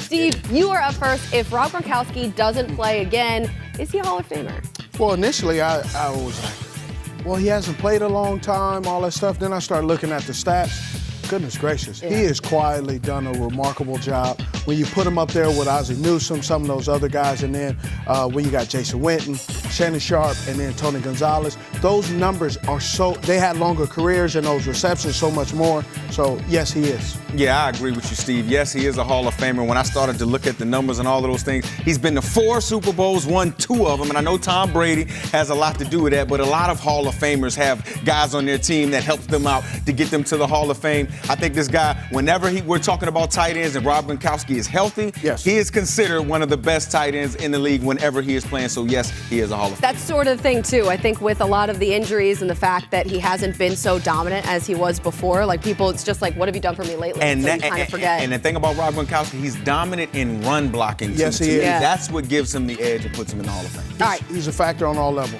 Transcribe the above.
Steve, you are up first. If Rob Gronkowski doesn't play again, is he a Hall of Famer? Well, initially, I was like, well, he hasn't played a long time, all that stuff. Then I started looking at the stats. Goodness gracious, he has quietly done a remarkable job. When you put him up there with Ozzie Newsome, some of those other guys, and then when you got Jason Witten, Shannon Sharp, and then Tony Gonzalez, those numbers are they had longer careers and those receptions so much more. So, yes, he is. Yeah, I agree with you, Steve. Yes, he is a Hall of Famer. When I started to look at the numbers and all of those things, he's been to 4 Super Bowls, won 2 of them, and I know Tom Brady has a lot to do with that, but a lot of Hall of Famers have guys on their team that helps them out to get them to the Hall of Fame. I think this guy, whenever we're talking about tight ends and Rob Gronkowski is healthy, he is considered one of the best tight ends in the league whenever he is playing. So, yes, he is a Hall of Famer. That sort of thing, too. I think with a lot of the injuries and the fact that he hasn't been so dominant as he was before, like people, it's just like, what have you done for me lately? And, so you kind of forget. And the thing about Rob Gronkowski, he's dominant in run blocking. Yes, he is. That's what gives him the edge and puts him in the Hall of Fame. All right. He's a factor on all levels.